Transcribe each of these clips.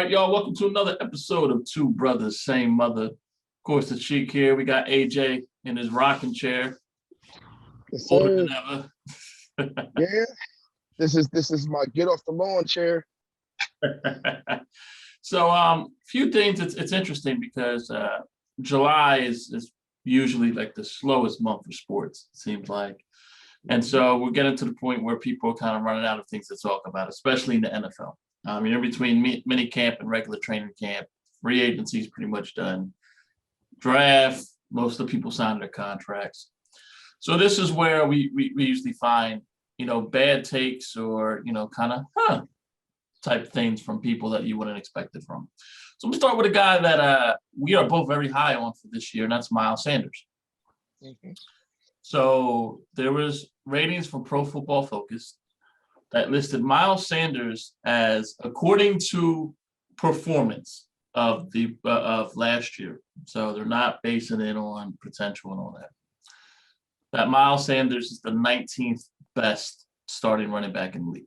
right, y'all. Welcome to another episode of Two Brothers, Same Mother. Of course, the Cheek here. We got AJ in his rocking chair, Yes, older sir. than ever. Yeah. This is my get off the lawn chair. So, few things. It's interesting because July is usually like the slowest month for sports. It seems like, and so we're getting to the point where people are kind of running out of things to talk about, especially in the NFL. In between mini camp and regular training camp, free agency is pretty much done. Draft, most of the people sign their contracts. So this is where we usually find, bad takes or, kind of type things from people that you wouldn't expect it from. So I'm going to start with a guy that we are both very high on for this year, and that's Miles Sanders. Mm-hmm. So there was ratings from Pro Football Focus that listed Miles Sanders as, according to performance of last year. So they're not basing it on potential and all that. That Miles Sanders is the 19th best starting running back in the league.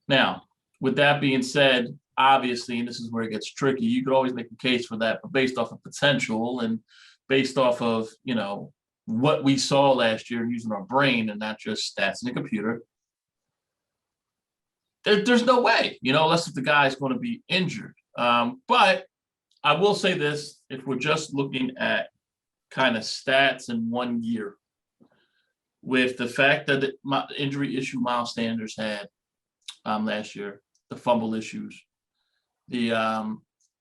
Now, with that being said, obviously, and this is where it gets tricky, you could always make a case for that, but based off of potential and based off of, what we saw last year using our brain and not just stats in a computer, there's no way, unless if the guy's going to be injured. But I will say this, if we're just looking at kind of stats in 1 year, with the fact that the injury issue Miles Sanders had last year, the fumble issues, the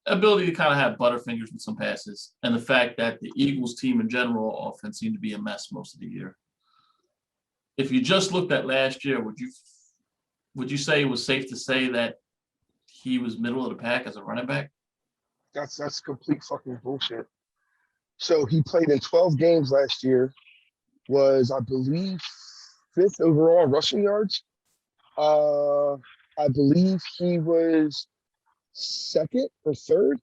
ability to kind of have butterfingers with some passes, and the fact that the Eagles team in general offense seemed to be a mess most of the year. If you just looked at last year, would you say it was safe to say that he was middle of the pack as a running back? That's complete fucking bullshit. So he played in 12 games last year, was I believe 5th overall rushing yards. I believe he was 2nd or 3rd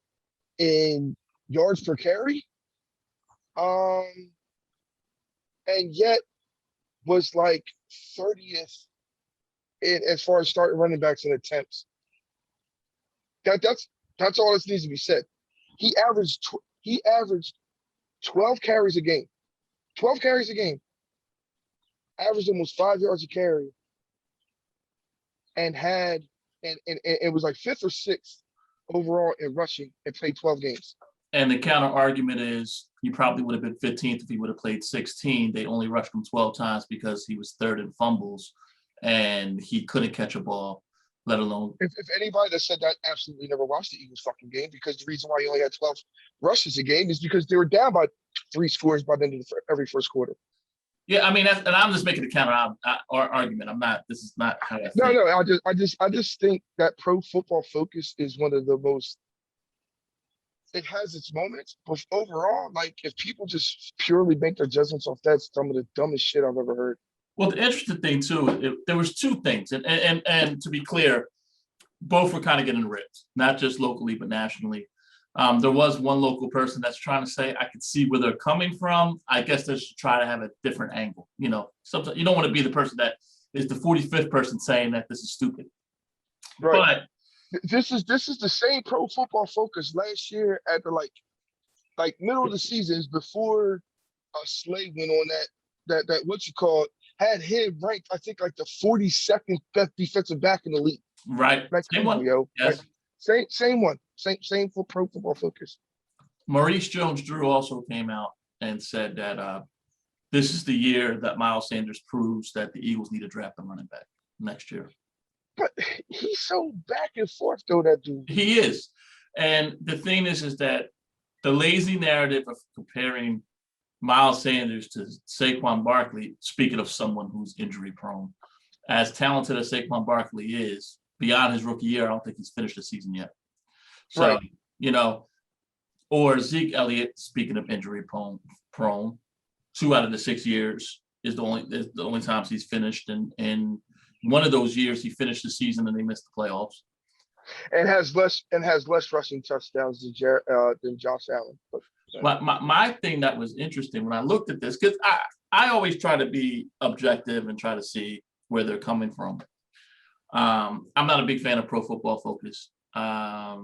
in yards per carry. And yet was like 30th as far as starting running backs in attempts. That's all that needs to be said. He averaged 12 carries a game. 12 carries a game. Averaged almost 5 yards a carry. And it was like 5th or 6th overall in rushing and played 12 games. And the counter argument is he probably would have been 15th if he would have played 16. They only rushed him 12 times because he was 3rd in fumbles and he couldn't catch a ball, let alone. If anybody that said that absolutely never watched the Eagles fucking game, because the reason why he only had 12 rushes a game is because they were down by 3 scores by the end of every first quarter. Yeah, I mean, and I'm just making a counter argument. This is not how I think. No, I just think that Pro Football Focus is one of the most, it has its moments, but overall, like, if people just purely make their judgments off that, it's some of the dumbest shit I've ever heard. Well, the interesting thing too, there was 2 things, and to be clear, both were kind of getting ripped, not just locally but nationally. There was one local person that's trying to say, I could see where they're coming from. I guess they should try to have a different angle. Sometimes you don't want to be the person that is the 45th person saying that this is stupid. Right. But this is the same Pro Football Focus last year at the like middle of the seasons before Slay went on that what you call it, had him ranked, I think, like the 42nd best defensive back in the league. Right. Like, same one. Yo. Yes. Like, same one. Same for Pro Football Focus. Maurice Jones-Drew also came out and said that this is the year that Miles Sanders proves that the Eagles need to draft a running back next year. But he's so back and forth, though, that dude. He is. And the thing is that the lazy narrative of comparing Miles Sanders to Saquon Barkley, speaking of someone who's injury prone, as talented as Saquon Barkley is, beyond his rookie year, I don't think he's finished the season yet. So, right. Or Zeke Elliott, speaking of injury prone, 2 out of the 6 years is the only times he's finished. And one of those years he finished the season and they missed the playoffs. And has less rushing touchdowns than Josh Allen. But my thing that was interesting when I looked at this, because I always try to be objective and try to see where they're coming from. I'm not a big fan of Pro Football Focus. I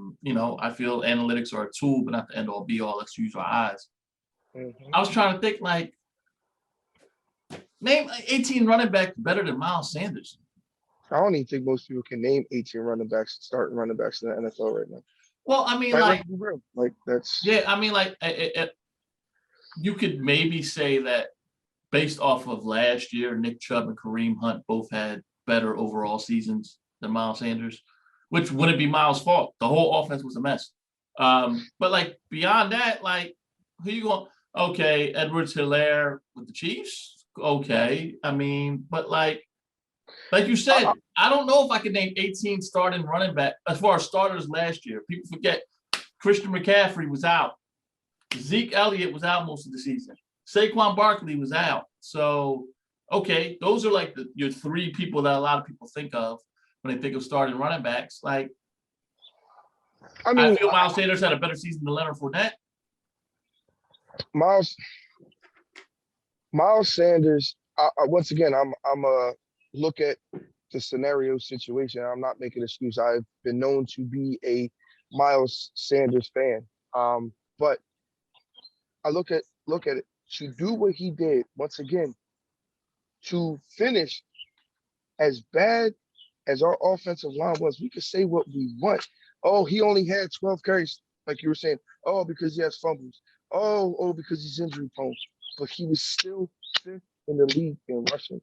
feel analytics are a tool, but not the end all be all. Let's use our eyes. Mhm. I was trying to think like name 18 running back better than Miles Sanders. I don't even think most people can name 18 running backs, starting running backs in the NFL right now. Well, I mean, Like, like, let's be real. Like that's yeah, I mean, like, you could maybe say that based off of last year, Nick Chubb and Kareem Hunt both had better overall seasons than Miles Sanders, which wouldn't be Miles' fault. The whole offense was a mess. But like beyond that, like who you going? Okay, Edwards-Helaire with the Chiefs. Okay, I mean, but like you I, said, I don't know if I could name 18 starting running back as far as starters last year. People forget Christian McCaffrey was out. Zeke Elliott was out most of the season. Saquon Barkley was out. So, okay, those are like your three people that a lot of people think of when they think of starting running backs. Like, I I mean, feel Miles Sanders had a better season than Leonard Fournette. Miles Miles Sanders. Once again, I'm a look at the scenario situation. I'm not making an excuse. I've been known to be a Miles Sanders fan. But I look at it to do what he did once again to finish as bad as our offensive line was. We could say what we want. Oh, he only had 12 carries, like you were saying. Oh, because he has fumbles. Oh, because he's injury prone. But he was still fifth in the league in rushing.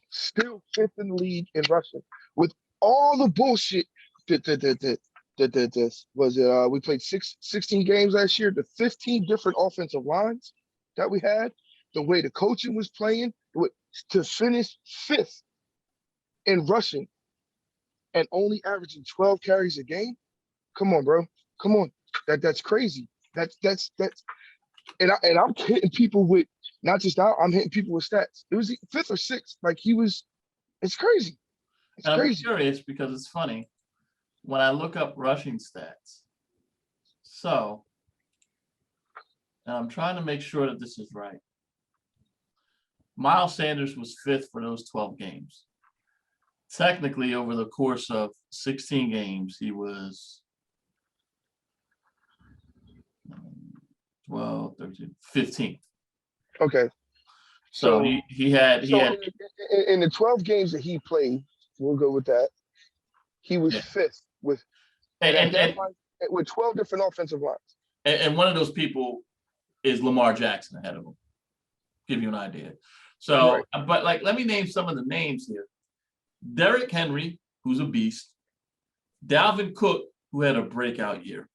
Still fifth in the league in rushing. With all the bullshit that was it we played 16 games last year, the 15 different offensive lines that we had, the way the coaching was playing, to finish fifth in rushing and only averaging 12 carries a game. Come on, bro. Come on. That's crazy. That's and I'm hitting people with not just that, I'm hitting people with stats. It was fifth or sixth. Like he was, it's crazy. It's And I'm crazy. curious because it's funny when I look up rushing stats. So, and I'm trying to make sure that this is right. Miles Sanders was fifth for those 12 games. Technically, over the course of 16 games, he was 12, 13, 15th. Okay. So So he had so in the 12 games that he played, we'll go with that. He was yeah. fifth with And at that and, point with 12 different offensive lines. and one of those people is Lamar Jackson ahead of him. Give you an idea. So, Right. but like, let me name some of the names here. Derrick Henry, who's a beast. Dalvin Cook, who had a breakout year.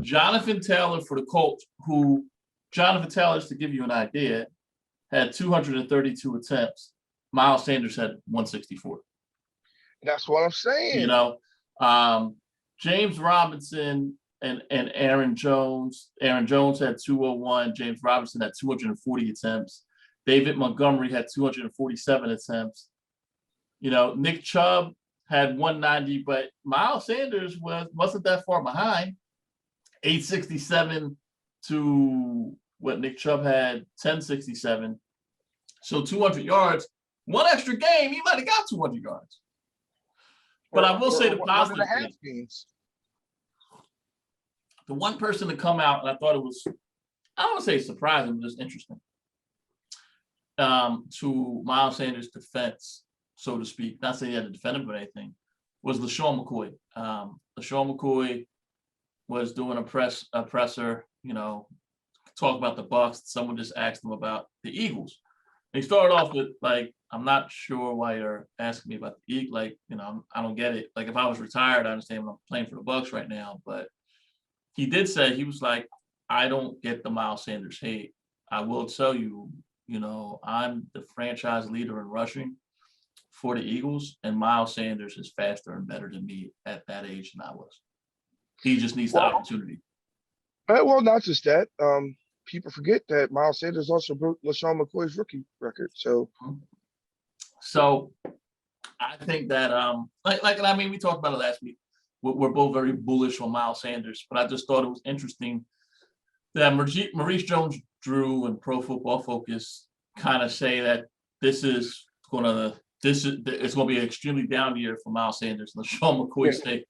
Jonathan Taylor for the Colts, who Jonathan Taylor, just to give you an idea, had 232 attempts. Miles Sanders had 164. That's what I'm You saying. know, James Robinson and Aaron Jones. Aaron Jones had 201. James Robinson had 240 attempts. David Montgomery had 247 attempts. Nick Chubb had 190, but Miles Sanders wasn't that far behind. 867 to what Nick Chubb had, 1067. So 200 yards. One extra game, he might have got 200 yards. But I will say the positive thing. Games. The one person to come out, and I thought it was, I don't want to say surprising, but just interesting, to Miles Sanders' defense, so to speak, not saying he had to defend him or anything, was LaShawn McCoy. LaShawn McCoy was doing a presser, talk about the Bucs. Someone just asked him about the Eagles. And he started off with like, I'm not sure why you're asking me about the Eagles. Like, I don't get it. Like if I was retired, I understand I'm playing for the Bucs right now. But he did say, he was like, I don't get the Miles Sanders hate. I will tell you, I'm the franchise leader in rushing for the Eagles, and Miles Sanders is faster and better than me at that age than I was. He just needs the opportunity. Well, not just that. People forget that Miles Sanders also broke LaShawn McCoy's rookie record. So I think that I mean, we talked about it last week. We're both very bullish on Miles Sanders, but I just thought it was interesting that Maurice Jones-Drew and Pro Football Focus kind of say that this is it's going to be an extremely down year for Miles Sanders. LaShawn McCoy state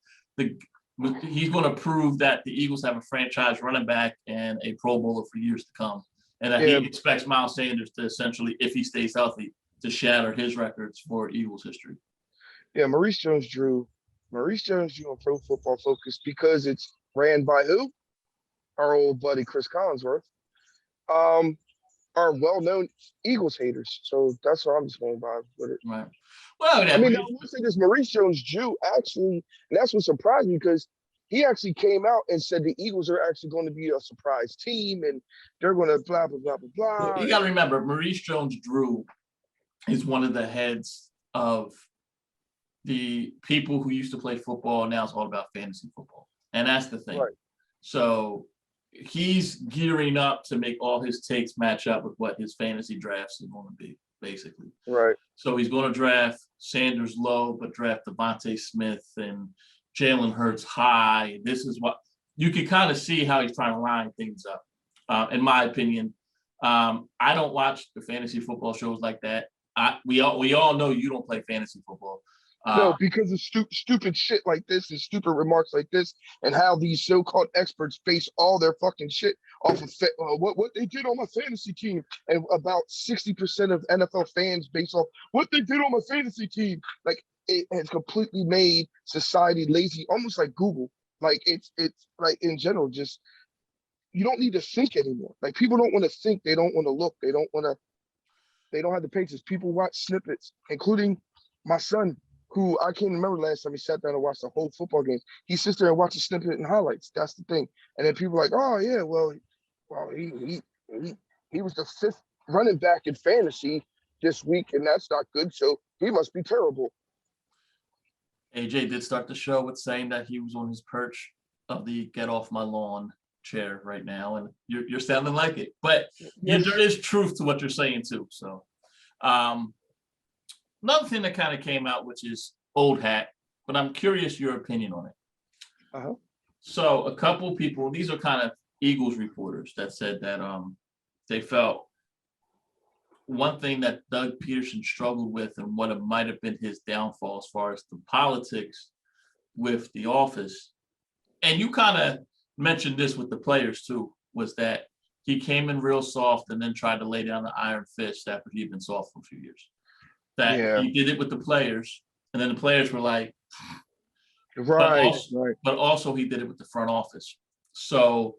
he's going to prove that the Eagles have a franchise running back and a Pro Bowler for years to come, and that he expects Miles Sanders to essentially, if he stays healthy, to shatter his records for Eagles history. Yeah, Maurice Jones-Drew on Pro Football Focus because it's ran by who? Our old buddy Chris Collinsworth. Are well-known Eagles haters. So that's what I'm just going by with it. Right. Well, I mean, I would say this Maurice Jones-Drew actually, and that's what surprised me because he actually came out and said the Eagles are actually going to be a surprise team and they're going to blah, blah, blah, blah, blah. You got to remember, Maurice Jones-Drew is one of the heads of the people who used to play football. Now it's all about fantasy football. And that's the thing. Right. So he's gearing up to make all his takes match up with what his fantasy drafts are going to be, basically. Right. So he's going to draft Sanders low, but draft Devontae Smith and Jalen Hurts high. This is what you can kind of see how he's trying to line things up. In my opinion, I don't watch the fantasy football shows like that. We all know you don't play fantasy football. No, because of stupid shit like this and stupid remarks like this, and how these so-called experts base all their fucking shit off of what they did on my fantasy team, and about 60% of NFL fans base off what they did on my fantasy team. Like, it has completely made society lazy, almost like Google. Like it's like in general, just you don't need to think anymore. Like people don't want to think, they don't want to look, they don't have the patience. People watch snippets, including my son, who I can't remember last time he sat down and watched the whole football game. He sits there and watches snippet and highlights. That's the thing. And then people are like, oh yeah, well he was the 5th running back in fantasy this week, and that's not good. So he must be terrible. AJ did start the show with saying that he was on his perch of the "get off my lawn" chair right now, and you're sounding like it. But there is truth to what you're saying too. So. Another thing that kind of came out, which is old hat, but I'm curious your opinion on it. So a couple people, these are kind of Eagles reporters that said that they felt one thing that Doug Peterson struggled with and what it might have been his downfall as far as the politics with the office. And you kind of mentioned this with the players too, was that he came in real soft and then tried to lay down the iron fist after he'd been soft for a few years. That he did it with the players, and then the players were like, right. But also he did it with the front office. So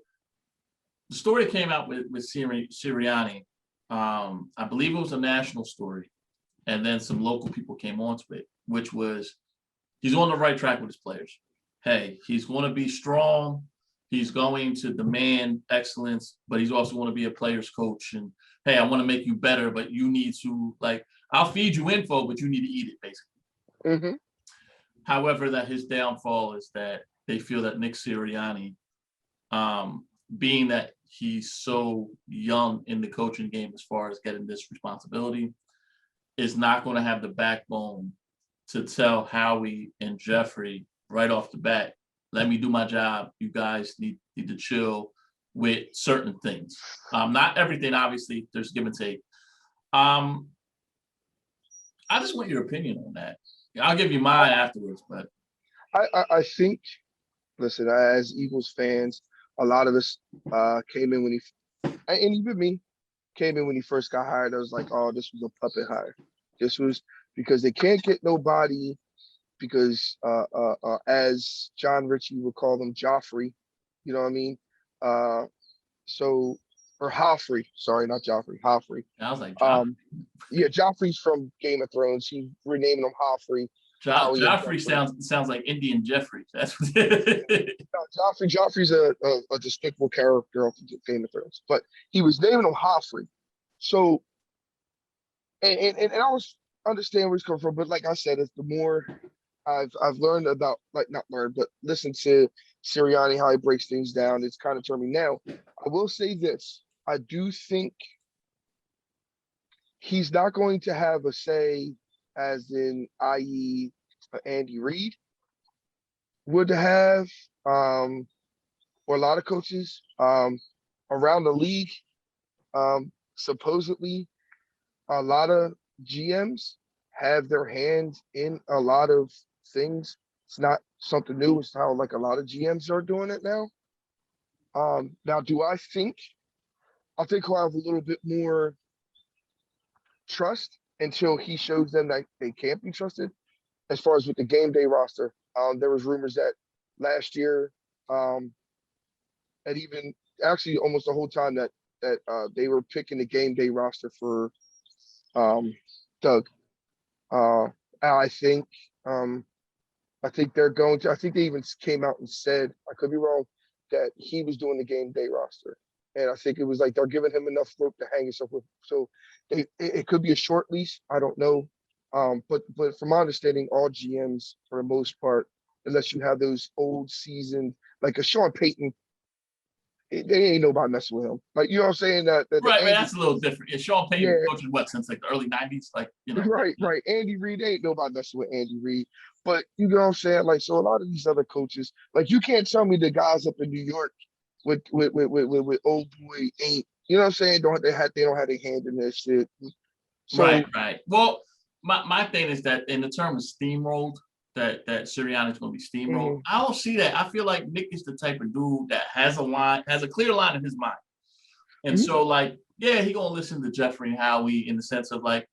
the story came out with Sirianni. I believe it was a national story, and then some local people came onto it, which was he's on the right track with his players. Hey, he's going to be strong. He's going to demand excellence, but he's also going to be a player's coach. And hey, I want to make you better, but you need to I'll feed you info, but you need to eat it, basically. However, that his downfall is that they feel that Nick Sirianni, being that he's so young in the coaching game as far as getting this responsibility, is not going to have the backbone to tell Howie and Jeffrey right off the bat, let me do my job. You guys need to chill with certain things. Not everything, obviously, there's give and take. I just want your opinion on that. I'll give you mine afterwards, but I think, listen, as Eagles fans, a lot of us came in when and even me, came in when he first got hired. I was like, oh, this was a puppet hire. This was because they can't get nobody because as John Ritchie would call them, Joffrey, you know what I mean? Or Hoffrey, sorry, not Joffrey, Hoffrey. I was like, Joffrey. Yeah, Joffrey's from Game of Thrones. He renaming him Hoffrey. Joffrey sounds like Indian Jeffrey. That's what Joffrey's a despicable character of Game of Thrones, but he was naming him Hoffrey. So, and I was understand where he's coming from, but like I said, it's the more I've learned about, like not learned, but listen to Sirianni, how he breaks things down. It's kind of turned me now. I will say this. I do think he's not going to have a say as in, i.e. Andy Reid would have, or a lot of coaches around the league. Supposedly, a lot of GMs have their hands in a lot of things. It's not something new. It's how like a lot of GMs are doing it now. Now, do I think he'll have a little bit more trust until he shows them that they can't be trusted. As far as with the game day roster, there was rumors that last year, um, and even actually almost the whole time that they were picking the game day roster for um, Doug. Uh, I think um, I think they're going to. I think they even came out and said, I could be wrong, that he was doing the game day roster, and I think it was like they're giving him enough rope to hang himself with. So it could be a short leash. I don't know, but from my understanding, all GMs for the most part, unless you have those old seasoned like a Sean Payton, they ain't nobody messing with him. Like you know what I'm saying that the Right, man, Andy, that's a little different. Yeah, Sean Payton yeah, coaching what since like the early '90s, like right. Andy Reid ain't nobody messing with Andy Reid. But you know what I'm saying? Like, so a lot of these other coaches, like you can't tell me the guys up in New York with old boy ain't, you know what I'm saying? They don't have their hand in this shit. right, So right. Well, my thing is that in the term of steamrolled, that Sirianni is going to be steamrolled. mhm, I don't see that. I feel like Nick is the type of dude that has a line, has a clear line in his mind, and mhm, so like, yeah, he gonna listen to Jeffrey and Howie in the sense of like,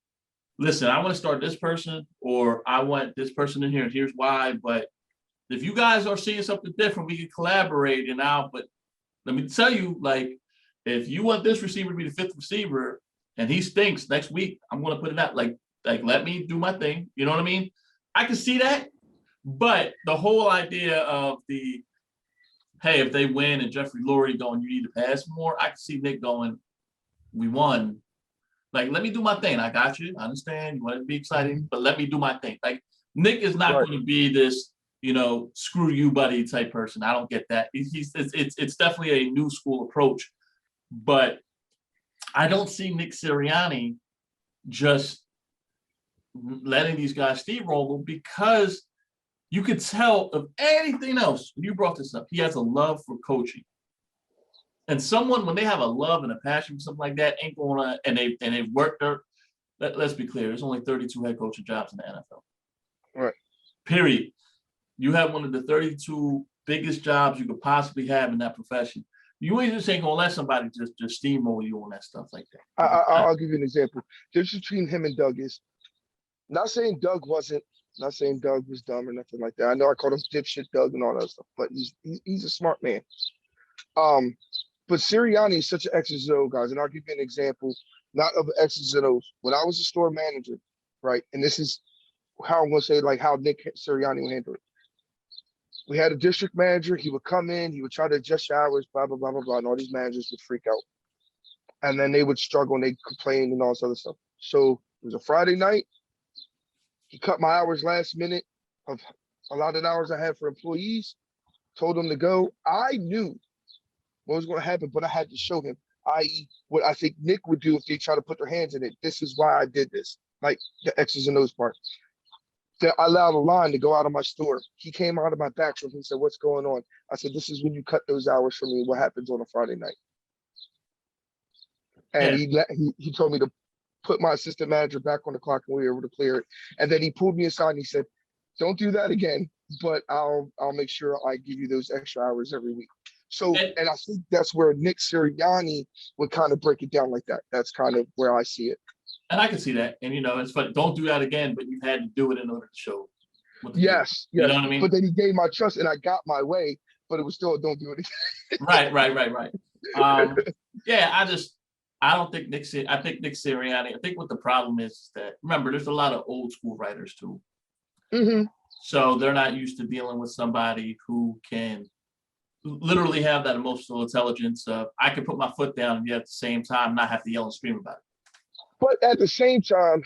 listen, I want to start this person, or I want this person in here, and here's why. But if you guys are seeing something different, we can collaborate. And now, but let me tell you, like, if you want this receiver to be the fifth receiver and he stinks next week, I'm gonna put it out. Like let me do my thing. You know what I mean? I can see that, but the whole idea of the hey, if they win and Jeffrey Lurie going, you need to pass more. I can see Nick going, we won. Like, let me do my thing. I got you. I understand. You want it to be exciting, mhm, but let me do my thing. Like, Nick is not right. going to be this, screw you, buddy type person. I don't get that. It's definitely a new school approach, but I don't see Nick Sirianni just letting these guys steamroll him because you could tell of anything else. You brought this up. He has a love for coaching. And someone, when they have a love and a passion for something like that, ain't gonna and they've worked their let's be clear, there's only 32 head coaching jobs in the NFL. Right. Period. You have one of the 32 biggest jobs you could possibly have in that profession. You ain't just ain't gonna let somebody just steamroll you on that stuff like that. I, You I just not. I'll give you an example. The difference between him and Doug is not saying Doug wasn't, not saying Doug was dumb or nothing like that. I know I called him dipshit Doug and all that stuff, but he's a smart man. Um, but Sirianni is such an X's and O, guys, and I'll give you an example, not of X's and O's. When I was a store manager, right, and this is how I'm gonna say like how Nick Sirianni would handle it. We had a district manager. He would come in. He would try to adjust your hours. Blah blah blah blah blah. And all these managers would freak out, and then they would struggle and they'd complain and all this other stuff. So it was a Friday night. He cut my hours last minute of a lot of hours I had for employees. Told them to go. I knew what was going to happen, but I had to show him, i.e., what I think Nick would do if they try to put their hands in it. This is why I did this, like the X's and O's part. That I allowed a line to go out of my store. He came out of my back room. He said, "What's going on?" I said, "This is when you cut those hours for me. What happens on a Friday night?" And Yeah. he told me to put my assistant manager back on the clock, and we were able to clear it. And then he pulled me aside and he said, "Don't do that again, but I'll make sure I give you those extra hours every week." So, And, and I think that's where Nick Sirianni would kind of break it down like that. That's kind of where I see it. and I can see that. And it's funny. Don't do that again, but you had to do it in order to show what to do. Yes, You know yes. what I mean? But then he gave my trust and I got my way, but it was still don't do it Right, right, right, right. Um, yeah, I don't think I think Nick Sirianni, I think what the problem is that remember there's a lot of old school writers too. again. So they're not used to dealing with somebody who can literally have that emotional intelligence of I can put my foot down and yet at the same time not have to yell and scream about it. But at the same time,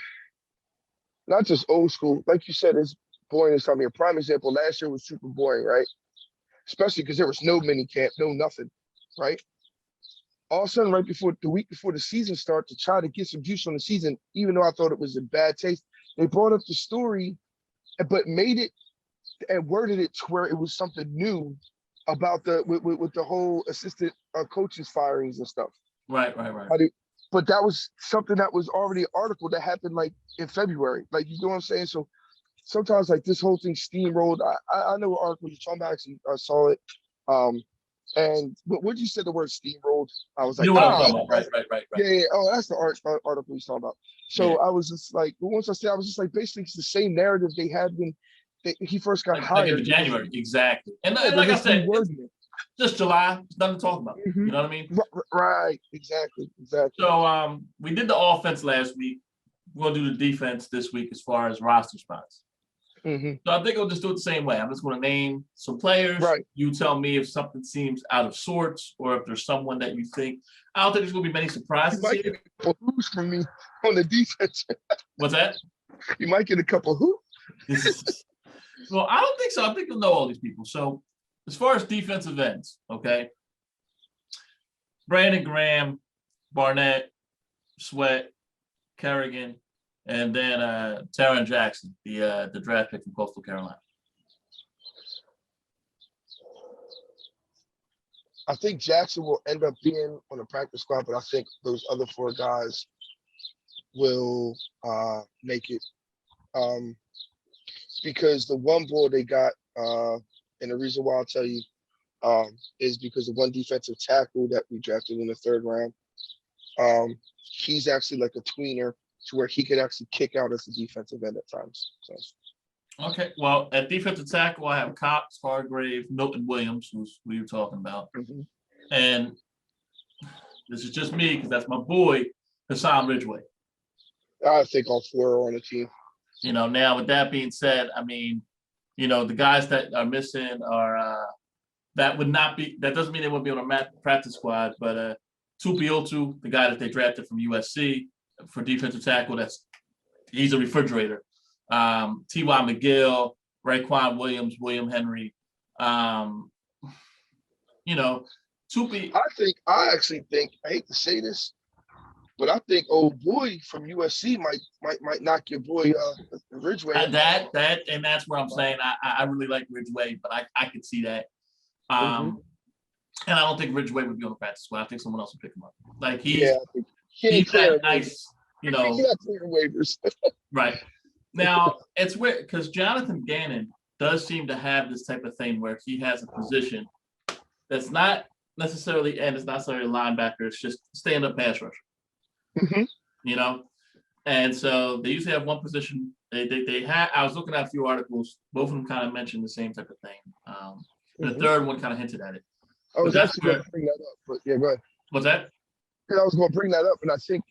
not just old school, like you said, it's boring this time here. Prime example, last year was super boring, right? Especially because there was no mini camp, no nothing, right? All of a sudden, right before the week before the season started, to try to get some juice on the season, even though I thought it was in bad taste, they brought up the story, but made it and worded it to where it was something new about with the whole assistant coaches firings and stuff. Right, right, right. How do but that was something that was already an article that happened like in February. Like, you know what I'm saying? So sometimes like this whole thing steamrolled. I know what article you're talking about. Actually, I saw it. Um, and but when you said the word steamrolled, I was You like, know what I'm talking about, right? yeah, yeah. Oh, that's the article he's talking about. Yeah, So I was just like, but once I said, I was just like, basically, it's the same narrative they had when he first got like in hired. January, exactly. And Yeah, they're like I just said, it's rewording it. just July. It's nothing to talk about. Mhm. You know what I mean? Right, exactly, exactly. So we did the offense last week. We're gonna do the defense this week as far as roster spots. Hmm. So I think I'll just do it the same way. I'm just going to name some players. Right. You tell me if something seems out of sorts or if there's someone that you think. I don't think there's going to be many You surprises might get here. a couple who's from me on the defense. What's that? You might get a couple who. Well, I don't think so. I think you'll know all these people. So as far as defensive ends, okay, Brandon Graham, Barnett, Sweat, Kerrigan, and then Taron Jackson, the draft pick from Coastal Carolina. I think Jackson will end up being on the practice squad, but I think those other four guys will make it. Because the one boy they got, and the reason why I'll tell you, is because the one defensive tackle that we drafted in the third round, he's actually like a tweener to where he could actually kick out as a defensive end at times. So. Okay, well, at defensive tackle, I have Cox, Hargrave, Milton Williams, who's who you're talking about. Mm-hmm. And this is just me because that's my boy, Hassan Ridgeway. I think all four are on the team. You know, now with that being said, I mean, you know, the guys that are missing are that doesn't mean they won't be on a practice squad, but Tupioltu, the guy that they drafted from USC for defensive tackle, he's a refrigerator. T.Y. McGill, Raekwon Williams, William Henry. You know, Tupi. I actually think, I hate to say this, but I think old boy from USC might knock your boy Ridgeway. And that's where I'm saying I really like Ridgeway, but I could see that. And I don't think Ridgeway would be on the practice squad. I think someone else would pick him up. Like he's that nice, you know. He's not clearing waivers. Right. Now it's weird because Jonathan Gannon does seem to have this type of thing where he has a position that's not necessarily and it's not necessarily a linebacker. It's just stand-up pass rusher. Mm-hmm. You know, and so they usually have one position. They had. I was looking at a few articles. Both of them kind of mentioned the same type of thing. The third one kind of hinted at it. I was actually going to bring that up, but yeah, go ahead. What's that? I was going to bring that up, and I think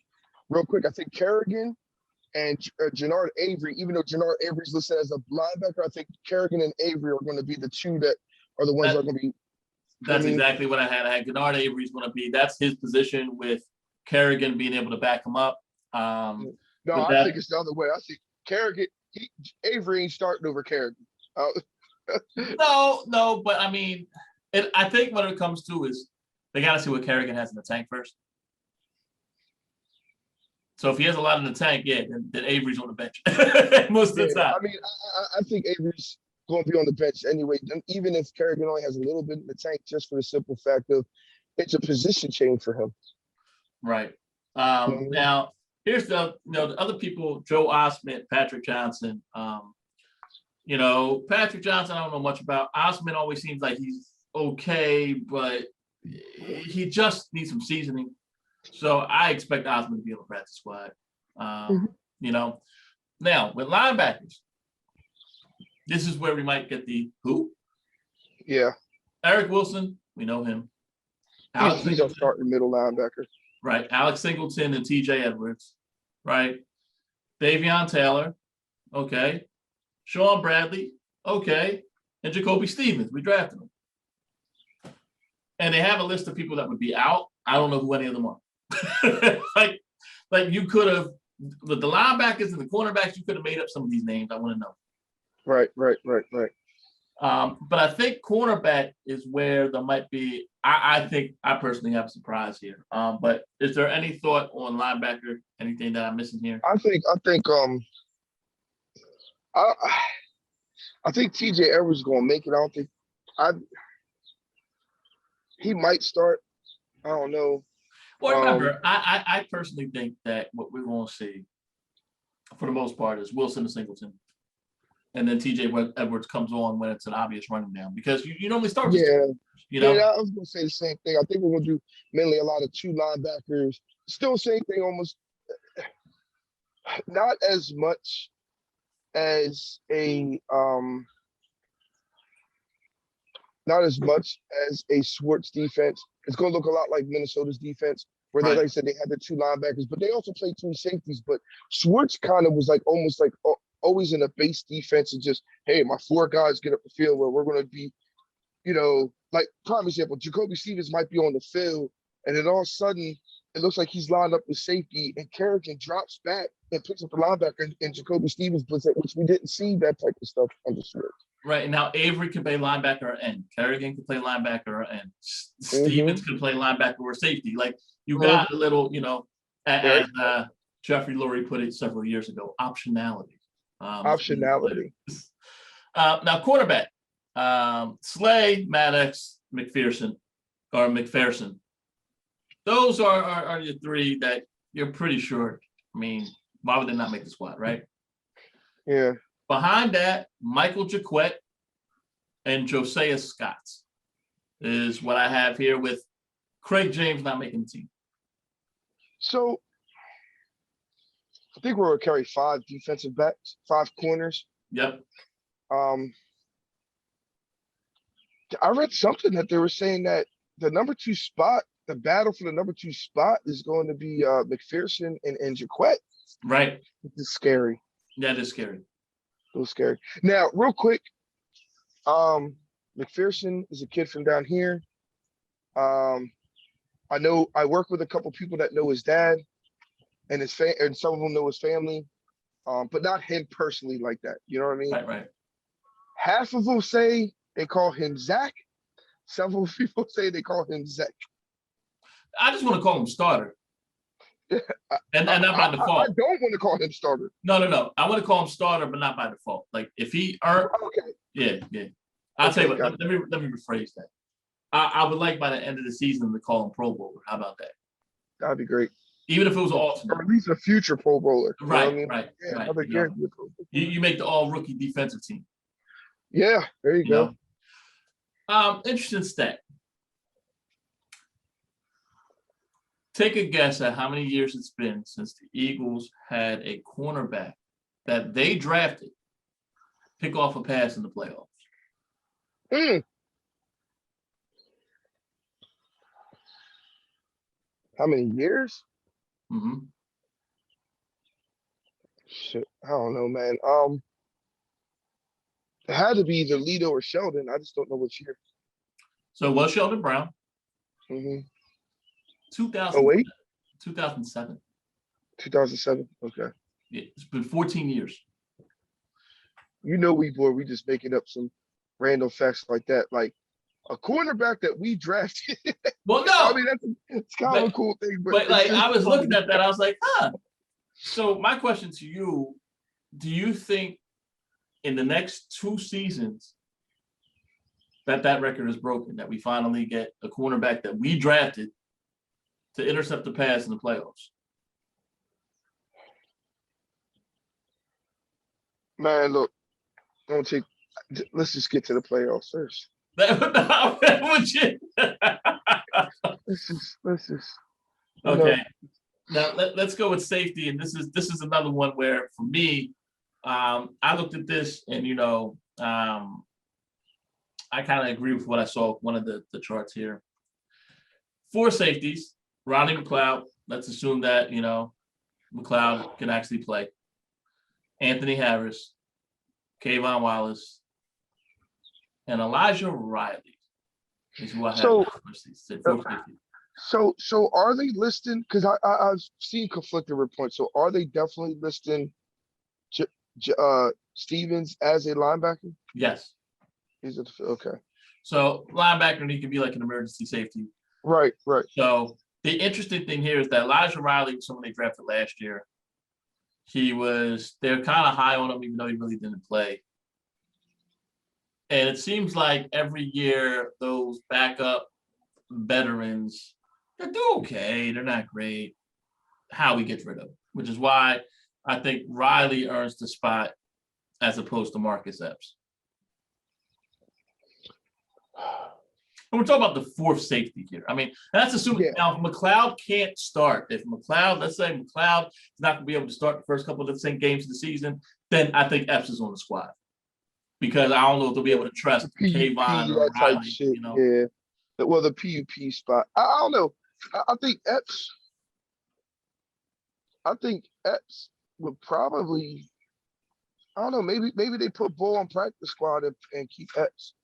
real quick, I think Kerrigan and Jannard Avery, even though Jannard Avery's listed as a linebacker, I think Kerrigan and Avery are going to be the two that are the ones that are going to be. That's exactly what I had. I had Jannard Avery's going to be. That's his position with Kerrigan being able to back him up. No, I think it's the other way. I think Kerrigan, Avery ain't starting over Kerrigan. No, but I mean, I think what it comes to is they got to see what Kerrigan has in the tank first. So if he has a lot in the tank, yeah, then Avery's on the bench most of the time. I mean, I think Avery's going to be on the bench anyway, even if Kerrigan only has a little bit in the tank, just for the simple fact of it's a position change for him. Right. Now, here's the other people: Joe Osment, Patrick Johnson. Patrick Johnson, I don't know much about. Osment always seems like he's okay, but he just needs some seasoning. So I expect Osment to be on the practice squad. Now with linebackers, this is where we might get the who. Yeah. Eric Wilson, we know him. He's a starting middle linebacker. Right. Alex Singleton and TJ Edwards. Right. Davion Taylor. Okay. Sean Bradley. Okay. And Jacoby Stevens. We drafted them. And they have a list of people that would be out. I don't know who any of them are. like you could have, with the linebackers and the cornerbacks, you could have made up some of these names. I want to know. Right. But I think cornerback is where there might be. I think I personally have a surprise here. But is there any thought on linebacker? Anything that I'm missing here? I think TJ Edwards is going to make it. I don't think he might start. I don't know. Well, Um, remember, I personally think that what we're going to see, for the most part, is Wilson and Singleton, and then T.J. Edwards comes on when it's an obvious running down because you normally start with, yeah, you yeah, know. I was gonna say the same thing. I think we're gonna do mainly a lot of two linebackers. Still same thing, almost not as much as a not as much as a Schwartz defense. It's going to look a lot like Minnesota's defense, where they, Right. like I said, they had the two linebackers, but they also played two safeties. But Schwartz kind of was like almost like always in a base defense and just, hey, my four guys get up the field where we're going to be, like prime example, Jacoby Stevens might be on the field, and then all of a sudden it looks like he's lined up with safety, and Kerrigan drops back and picks up the linebacker, and Jacoby Stevens blitz it, which we didn't see that type of stuff under Schwartz. Right. And now Avery can play linebacker or end. Kerrigan can play linebacker or end. Mm-hmm. Stevens can play linebacker or safety. Like you Mm-hmm. got a little, Right. as Jeffrey Lurie put it several years ago, optionality. Optionality. Now quarterback, Slay, Maddox, McPherson. Those are your three that you're pretty sure. I mean, why would they not make the squad, right? Yeah. Behind that, Michael Jaquette and Josiah Scott is what I have here with Craig James not making the team. So I think we're going to carry 5 defensive backs, 5 corners. Yep. I read something that they were saying that the number 2 spot, the battle for the number 2 spot is going to be McPherson and Jaquette. Right. This is scary. Yeah, it is scary. A little scary. Now, real quick, McPherson is a kid from down here. I know I work with a couple people that know his dad and and some of them know his family, but not him personally like that. You know what I mean? Right. Half of them say they call him Zach. Several people say they call him Zach. I just want to call him starter. And not by default. I don't want to call him starter. No. I want to call him starter, but not by default. Like if he earned, okay. Yeah. I'll tell you what. Got Let me rephrase that. I would like by the end of the season to call him Pro Bowler. How about that? That'd be great. Even if it was an alternate. Or at least a future Pro Bowler. Right. Yeah, right. another guarantee Pro Bowler. You make the all rookie defensive team. Yeah, there you go. Interesting stat. Take a guess at how many years it's been since the Eagles had a cornerback that they drafted pick off a pass in the playoffs. How many years? Mm-hmm. Shit, I don't know, man. It had to be either Lido or Sheldon. I just don't know which year. So it was Sheldon Brown. Mm-hmm. 2000, Oh, wait. 2007. 2007. Okay. Yeah, it's been 14 years. We just making up some random facts like that. Like a cornerback that we drafted. Well, no. I mean, it's kind of a cool thing. But like I was looking at that, I was like, huh. So my question to you, do you think in the next 2 seasons that record is broken, that we finally get a cornerback that we drafted to intercept the pass in the playoffs? Man, look, let's just get to the playoffs first. Let's just. Okay. Now let's go with safety, and this is another one where for me, I looked at this and I kind of agree with what I saw one of the charts here. 4 safeties, Ronnie McLeod. Let's assume that McLeod can actually play. Anthony Harris, Kayvon Wallace, and Elijah Riley is who I have. So are they listing? Because I've seen conflicting reports. So are they definitely listing Stevens as a linebacker? Yes. He's okay. So linebacker, and he can be like an emergency safety. Right. So the interesting thing here is that Elijah Riley was someone they drafted last year. They're kind of high on him, even though he really didn't play. And it seems like every year those backup veterans They're okay. They're not great. Howie gets rid of them, which is why I think Riley earns the spot as opposed to Marcus Epps. And we're talking about the fourth safety here. I mean, that's assuming now if McLeod can't start. If McLeod, let's say McLeod is not going to be able to start the first couple of the same games of the season, then I think Epps is on the squad. Because I don't know if they'll be able to trust Kayvon or Riley, shit. you know. Yeah. Well, the PUP spot. I don't know. I think Epps would probably. I don't know. Maybe they put Bull on practice squad and keep Epps.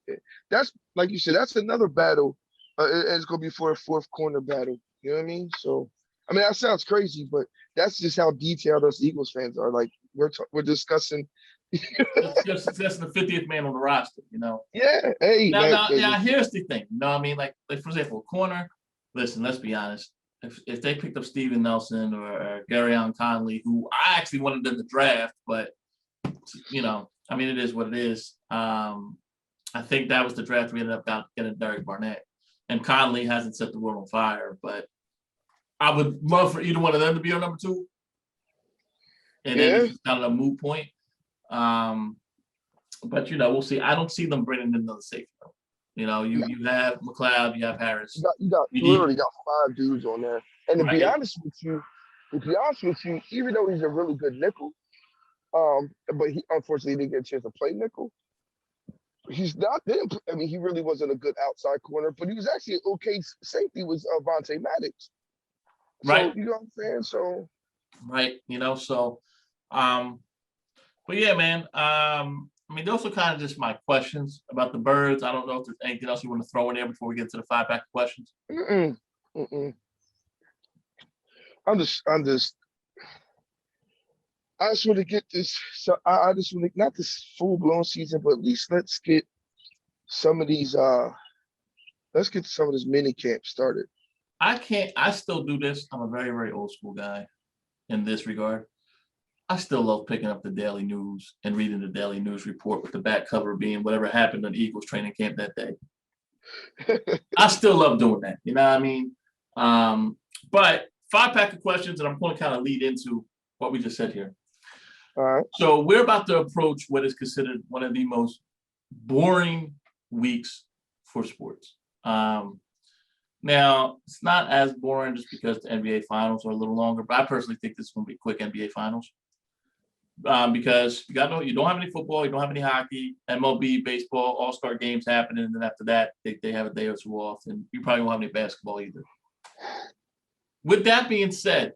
That's like you said. That's another battle. It's gonna be for a fourth corner battle. You know what I mean? So, I mean that sounds crazy, but that's just how detailed us Eagles fans are. Like we're discussing. Just the 50th man on the roster, you know. Yeah. Hey. Now, here's the thing. You know what I mean? Like for example, a corner. Listen, let's be honest. If they picked up Steven Nelson or Gary Allen Conley, who I actually wanted them to draft, but you know, I mean, it is what it is. I think that was the draft we ended up getting Derek Barnett, and Conley hasn't set the world on fire. But I would love for either one of them to be on number 2, and then it's kind of a moot point. But you know, we'll see. I don't see them bringing in another safety. You know, you have McLeod, you have Harris. You literally got 5 dudes on there. And to be honest with you, even though he's a really good nickel, but he unfortunately didn't get a chance to play nickel. He's not. I mean, he really wasn't a good outside corner, but he was actually okay. Safety was Vontae Maddox. So, right. You know what I'm saying? So. Right. You know. So, but yeah, man. I mean, those are kind of just my questions about the Birds. I don't know if there's anything else you want to throw in there before we get to the 5-pack questions. I'm just. I just want to get this. So I just want to not this full blown season, but at least let's get some of these. Let's get some of this mini camp started. I still do this. I'm a very, very old school guy in this regard. I still love picking up the Daily News and reading the Daily News report with the back cover being whatever happened in Eagles training camp that day. I still love doing that. You know what I mean? But 5-pack of questions, and I'm going to kind of lead into what we just said here. All right. So we're about to approach what is considered one of the most boring weeks for sports. Now, it's not as boring just because the NBA finals are a little longer, but I personally think this is going to be quick NBA finals. Because you got you don't have any football, you don't have any hockey, MLB, baseball, all-star games happening, and then after that, they have a day or two off, and you probably won't have any basketball either. With that being said,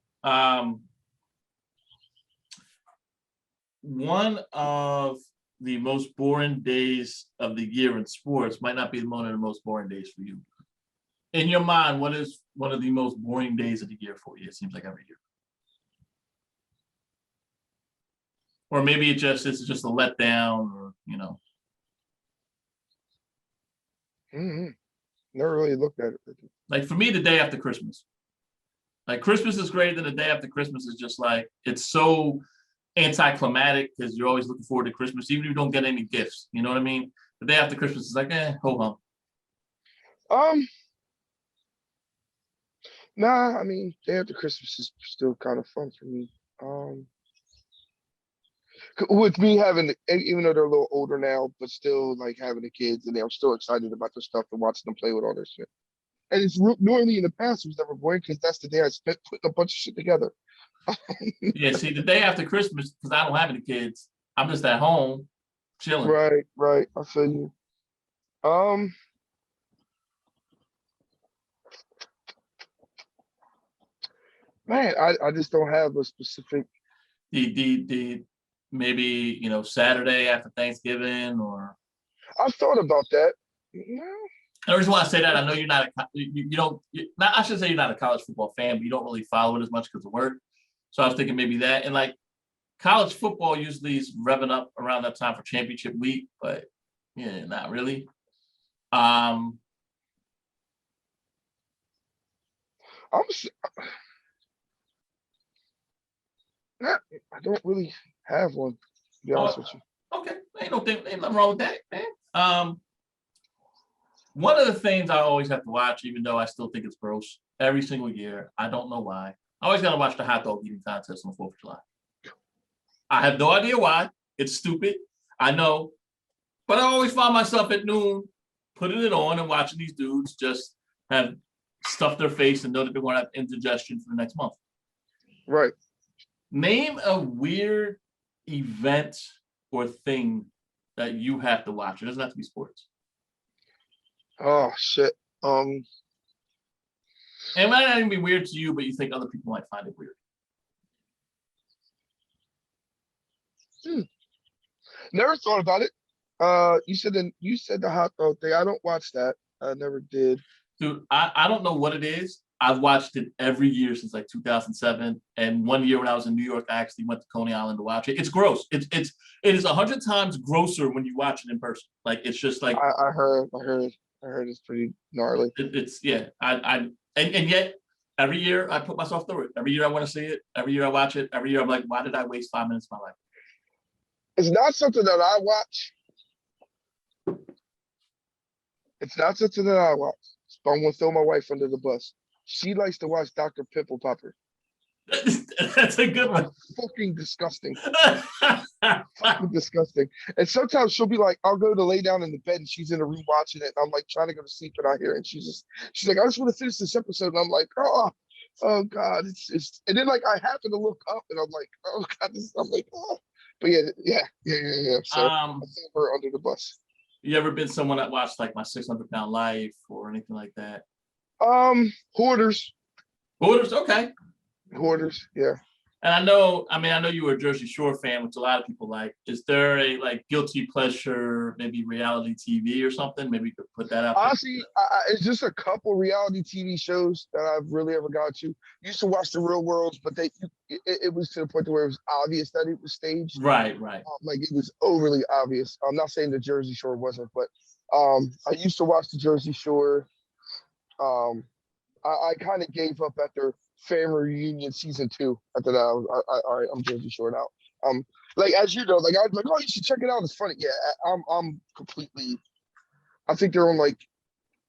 one of the most boring days of the year in sports might not be one of the most boring days for you. In your mind, what is one of the most boring days of the year for you? It seems like every year. Or maybe it's just a letdown, or you know. Never really looked at it. Like for me, the day after Christmas. Like Christmas is great, and the day after Christmas is just like it's so anticlimactic because you're always looking forward to Christmas, even if you don't get any gifts. You know what I mean? The day after Christmas is like, ho hum. Nah, I mean, day after Christmas is still kind of fun for me. With me having, even though they're a little older now, but still like having the kids, and I'm still excited about their stuff and watching them play with all their shit. And it's normally in the past it was never boring because that's the day I spent putting a bunch of shit together. Yeah, see, the day after Christmas, because I don't have any kids, I'm just at home chilling. Right. I feel you. Man, I just don't have a specific. The maybe Saturday after Thanksgiving, or I've thought about that. No. The reason why I say that, I know you're not I should say you're not a college football fan, but you don't really follow it as much because of work. So I was thinking maybe that, and like college football usually is revving up around that time for championship week, but yeah, not really. I don't really have one, to be honest with you. Okay, ain't nothing wrong with that, man. One of the things I always have to watch, even though I still think it's gross, every single year. I don't know why. I always gotta watch the hot dog eating contest on 4th of July. I have no idea why. It's stupid. I know. But I always find myself at noon putting it on and watching these dudes just have stuffed their face and know that they're going to have indigestion for the next month. Right. Name a weird event or thing that you have to watch. It doesn't have to be sports. Oh shit. It might not even be weird to you, but you think other people might find it weird. Never thought about it. You said the hot dog thing. I don't watch that. I never did. Dude, I don't know what it is. I've watched it every year since like 2007. And one year when I was in New York, I actually went to Coney Island to watch it. It's gross. It is 100 times grosser when you watch it in person. Like it's just like I heard it's pretty gnarly. it's yeah. And yet every year I put myself through it. Every year I want to see it. Every year I watch it. Every year I'm like, why did I waste 5 minutes of my life? It's not something that I watch. It's not something that I watch. But I'm gonna throw my wife under the bus. She likes to watch Dr. Pimple Popper. That's a good one. Fucking disgusting. Fucking disgusting. And sometimes she'll be like, I'll go to lay down in the bed and she's in the room watching it. And I'm like trying to go to sleep and I hear it. And she's like, I just want to finish this episode. And I'm like, oh God. It's and then like I happen to look up and I'm like, oh God, I'm like, oh. But yeah. So I threw her under the bus. You ever been someone that watched like My 600-Pound Life or anything like that? Hoarders. Hoarders, okay. Hoarders, yeah. And I know you were a Jersey Shore fan, which a lot of people like. Is there a like guilty pleasure, maybe reality TV or something? Maybe you could put that out there. Honestly, it's just a couple reality TV shows that I've really ever got to. Used to watch The Real Worlds, but it was to the point where it was obvious that it was staged. Right. Like it was overly obvious. I'm not saying the Jersey Shore wasn't, but I used to watch the Jersey Shore. I kind of gave up after Family Reunion season 2. After that, all right, I'm Jersey Shore now. Like as you know, like I was like, oh, you should check it out. It's funny. Yeah, I'm completely. I think they're on like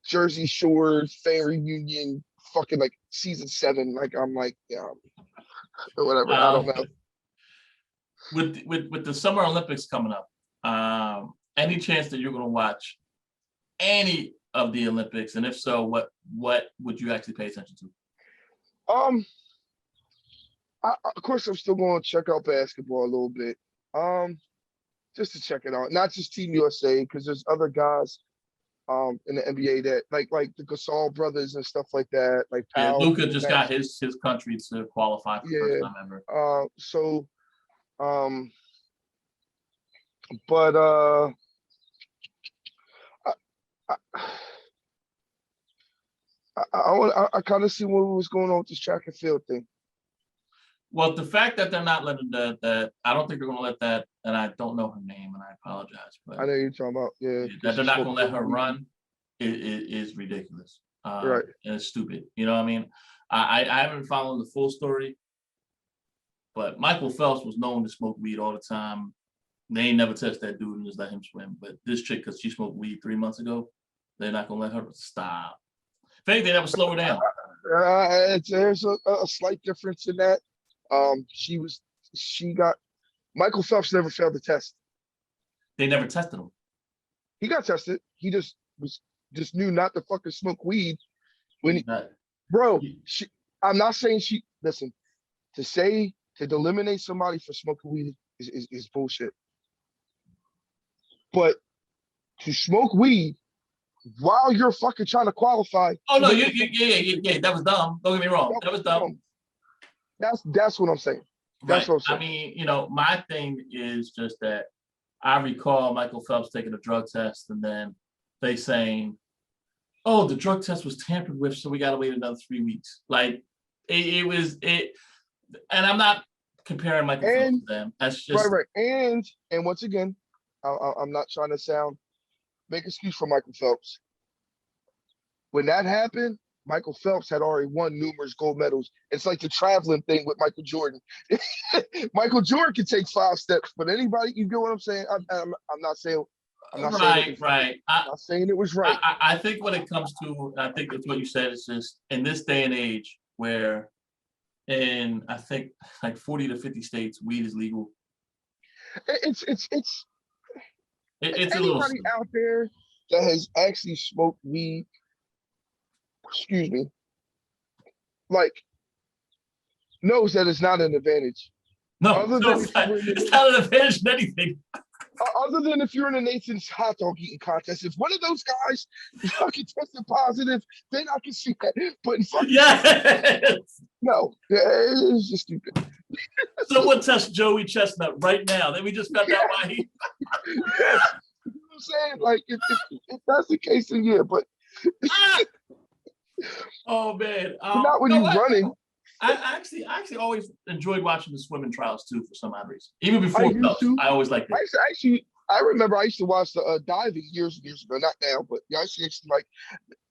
Jersey Shore Family Reunion, fucking like season 7. Like I'm like, yeah, whatever. I don't know. With the Summer Olympics coming up, any chance that you're going to watch any of the Olympics, and if so, what would you actually pay attention to? Of course, I'm still going to check out basketball a little bit. Just to check it out, not just Team USA, because there's other guys, in the NBA that like the Gasol brothers and stuff like that. Like yeah, Luka just got his country to qualify for first time ever. But I kind of see what was going on with this track and field thing. Well, the fact that they're not letting that, I don't think they're going to let that, and I don't know her name, and I apologize, but I know you're talking about, yeah. That they're not going to let her run is ridiculous. Right. And it's stupid. You know what I mean? I haven't followed the full story, but Michael Phelps was known to smoke weed all the time. They ain't never touched that dude and just let him swim. But this chick, because she smoked weed 3 months ago, they're not going to let her stop. If anything, that would slow her down. There's a slight difference in that. Michael Phelps never failed the test. They never tested him. He got tested. He just knew not to fucking smoke weed when I'm not saying listen, to eliminate somebody for smoking weed is bullshit. But to smoke weed while you're fucking trying to qualify. Oh no, yeah, that was dumb. Don't get me wrong. That was dumb. That's what I'm saying. That's what I'm saying. I mean, my thing is just that I recall Michael Phelps taking a drug test and then they saying, oh, the drug test was tampered with, so we got to wait another 3 weeks. Like it was. And I'm not comparing Michael Phelps to them. That's just right. And once again, I'm not trying to make excuse for Michael Phelps. When that happened, Michael Phelps had already won numerous gold medals. It's like the traveling thing with Michael Jordan. Michael Jordan can take 5 steps, but anybody, you get what I'm saying? I'm not saying I'm not saying it was Right. I'm not saying it was right. I think when it comes to, I think it's what you said. It's just in this day and age where in I think like 40 to 50 states, weed is legal. It's It's a little anybody silly. out there that has actually smoked weed, excuse me, like knows that it's not an advantage. No, Other no, than if you were in it's the not an advantage in anything. other than if you're in a Nathan's hot dog eating contest, if one of those guys fucking tested positive, then I can see that. But in fucking Yes. no, it's just stupid. Someone test Joey Chestnut right now. Then we just found out why he. Yes, you know what I'm saying, like if that's the case, then yeah. But Oh man. not You when know you're what? running. I actually always enjoyed watching the swimming trials too for some odd reason. Even I before used cups, to. I always liked it. I remember I used to watch the diving years and years ago. Not now, but yeah, I used to actually like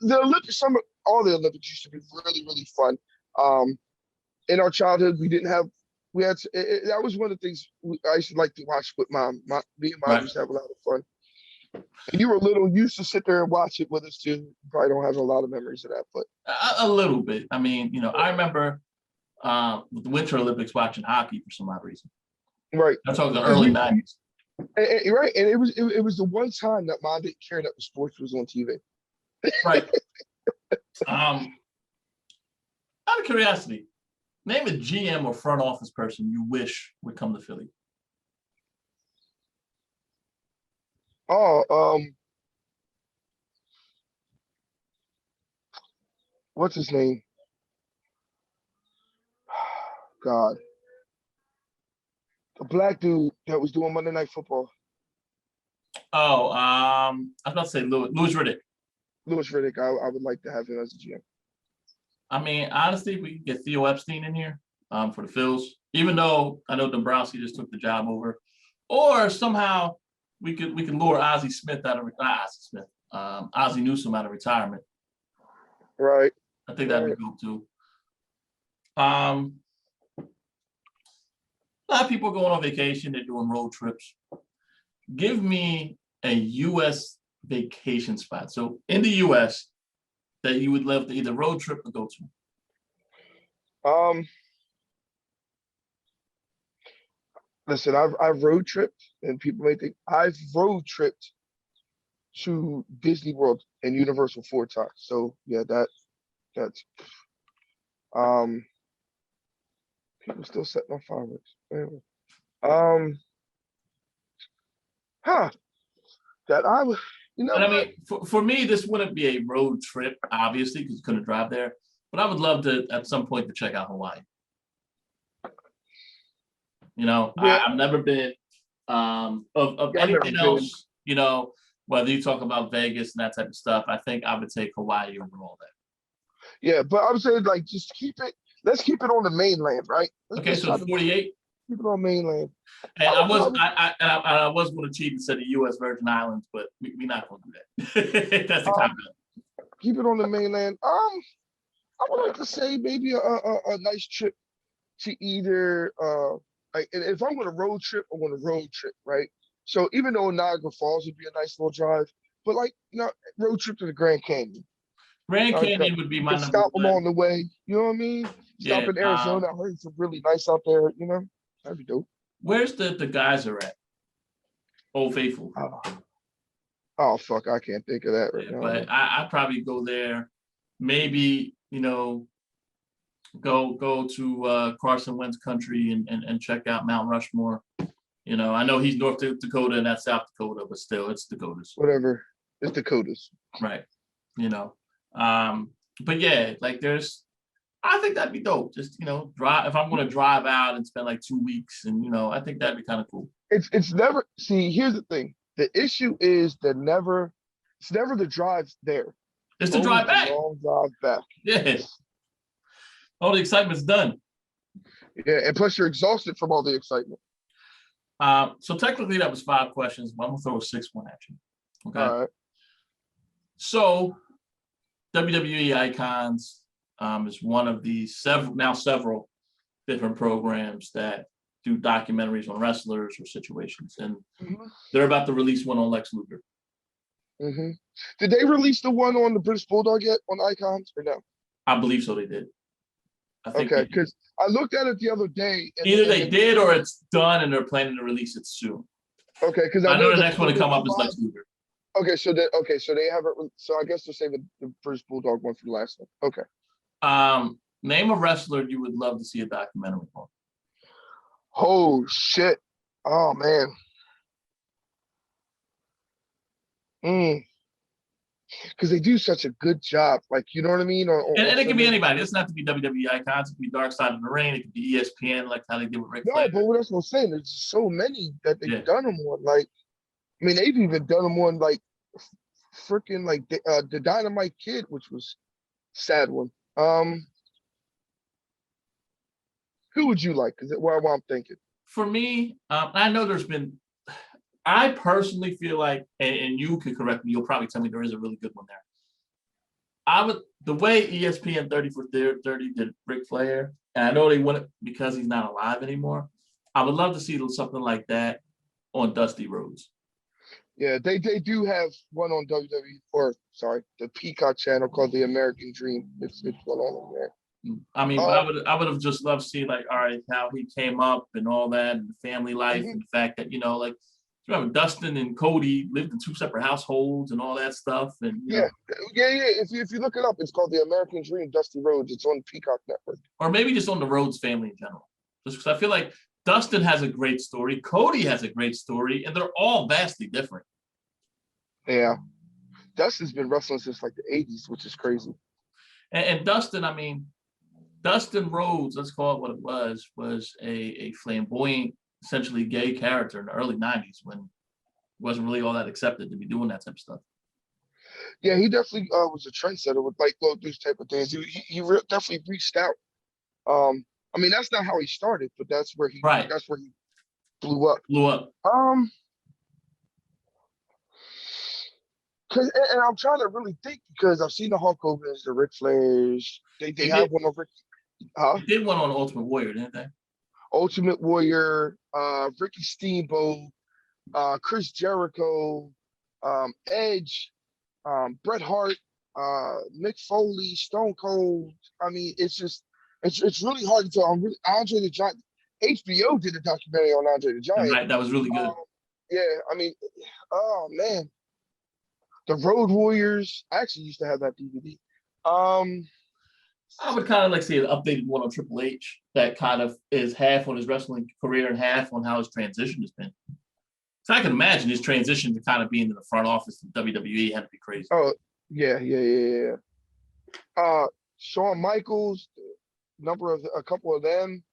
the Olympics. All the Olympics used to be really really fun. Um, in our childhood, we didn't have we had that was one of the things I used to like to watch with mom. Me and mom Right. used to have a lot of fun. And you were little, you used to sit there and watch it with us too. You probably don't have a lot of memories of that, but A little bit. I mean, I remember with the Winter Olympics watching hockey for some odd reason. right. I'm talking the Because early '90s. right, and it was the one time that mom didn't care that the sports was on TV. Right. Out of curiosity, name a GM or front office person you wish would come to Philly. Oh, what's his name? God, the black dude that was doing Monday Night Football, Oh, I was about to say Louis Riddick. Louis Riddick. I would like to have him as a GM. I mean, honestly, if we could get Theo Epstein in here for the Phils, even though I know Dombrowski just took the job over, or somehow we could lure Ozzie Smith out of not Ozzie Smith, Ozzie Newsome out of retirement. Right. I think that'd be cool too. A lot of people are going on vacation, they're doing road trips. Give me a U.S. vacation spot. So in the U.S. that you would love to either road trip or go to. Listen, I've road tripped, and people may think I've road tripped to Disney World and Universal 4 times. So yeah, that's um people still setting off fireworks. Anyway. Um, huh? That I would, you know And I what? mean, for me, this wouldn't be a road trip, obviously, because you couldn't drive there. But I would love to, at some point, to check out Hawaii. Yeah, I've never been. Of yeah, I've never anything been. else, whether you talk about Vegas and that type of stuff, I think I would take Hawaii over all that. Yeah, but I'm saying like just keep it. Let's keep it on the mainland, right? Okay, Let's so try the to 48. keep it on mainland. And I I would was probably. I was going to cheat and say the U.S. Virgin Islands, but we're not going to do that. That's the Um, comment. keep it on the mainland. I would like to say maybe a nice trip to either like and if I'm going to road trip, I'm going to road trip, right? So even though Niagara Falls would be a nice little drive, but like road trip to the Grand Canyon. Grand Like Canyon would be my and number stop one. along the way. You know what I mean? Stop Yeah. in Arizona. I heard it's really nice out there. That'd be dope. Where's the geyser at? Old Faithful. Oh, oh fuck, I can't think of that right Yeah, now. but I'd probably go there. Maybe go to Carson Wentz country and check out Mount Rushmore. I know he's North Dakota and that's South Dakota, but still, it's Dakotas, Whatever. It's Dakotas. right? You know, but yeah, like I think that'd be dope. Just drive if I'm going to drive out and spend like 2 weeks, and I think that'd be kind of cool. It's never see. Here's the thing. The issue is it's never the drive there. It's It's the always drive the back. long drive back. Yeah, all the excitement's done. Yeah, and plus you're exhausted from all the excitement. So technically that was 5 questions, but I'm gonna throw a sixth one at you. Okay. All right. So WWE Icons is one of the several different programs that do documentaries on wrestlers or situations, and Mm-hmm. they're about to release one on Lex Luger. Mm-hmm. Did they release the one on the British Bulldog yet on Icons or no? I believe so. They did. I think Okay, because I looked at it the other day, either and they did or it's done, and they're planning to release it soon. okay, because I I know know the the next one to come up is Lex Luger. Okay, so they haven't. So I guess they're saving the British Bulldog one for the last one. Okay. Name a wrestler you would love to see a documentary on. Oh shit! Oh man. Because they do such a good job, like you know what I mean. And it can be anybody. It doesn't have to be WWE icons. It could be Dark Side of the Ring. It could be ESPN, like how they did with Ric Flair. No, but that's what I'm saying. There's so many that they've Yeah. done them on. Like, I mean, they've even done them on like freaking like the Dynamite Kid, which was a sad one. Who would you like? Because what I'm thinking. For me, I know there's been. I personally feel like, and you could correct me. You'll probably tell me there is a really good one there. I would the way ESPN 30 for 30 did Ric Flair, and I know they want it because he's not alive anymore. I would love to see something like that on Dusty Rhodes. Yeah, they do have one on WWE, or sorry, the Peacock channel called The American Dream. It's one on there. I mean, but I would have just loved to see like, all right, how he came up and all that, and the family life, and the fact that like, remember Dustin and Cody lived in two separate households and all that stuff, and yeah. If you look it up, it's called The American Dream, Dusty Rhodes. It's on Peacock Network, or maybe just on the Rhodes family in general. Just because I feel like Dustin has a great story, Cody has a great story, and they're all vastly different. Yeah, Dustin's been wrestling since like the '80s, which is crazy. And Dustin, I mean, Dustin Rhodes, let's call it what it was a flamboyant, essentially gay character in the early '90s when it wasn't really all that accepted to be doing that type of stuff. Yeah, he definitely was a trendsetter with like those type of things. He definitely reached out. I mean, that's not how he started, but that's where he blew up. Cause and I'm trying to really think because I've seen the Hulk Hogan's, the Ric Flairs. They have one over. They did one on Ultimate Warrior, didn't they? Ultimate Warrior, Ricky Steamboat, Chris Jericho, Edge, Bret Hart, Mick Foley, Stone Cold. I mean, it's really hard to tell. Andre the Giant. HBO did a documentary on Andre the Giant. Right, that was really good. Yeah, I mean, oh man, the Road Warriors. I actually used to have that DVD. I would kind of like see an updated one on Triple H that kind of is half on his wrestling career and half on how his transition has been. So I can imagine his transition to kind of being in the front office of WWE had to be crazy. Oh, yeah. Shawn Michaels, a couple of them.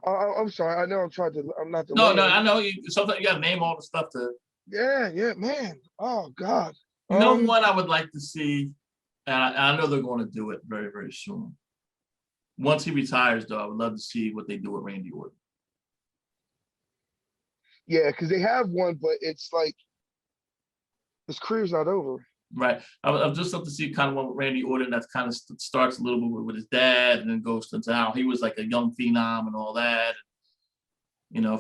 I'm sorry. I know I'm trying to. I'm not the. No, I know. Sometimes you got to name all the stuff to. Yeah, man. Oh God. No one I would like to see, and I know they're going to do it very, very soon. Once he retires, though, I would love to see what they do with Randy Orton. Yeah, because they have one, but it's like his career's not over. Right. I just love to see kind of one with Randy Orton that kind of starts a little bit with his dad and then goes into how he was like a young phenom and all that.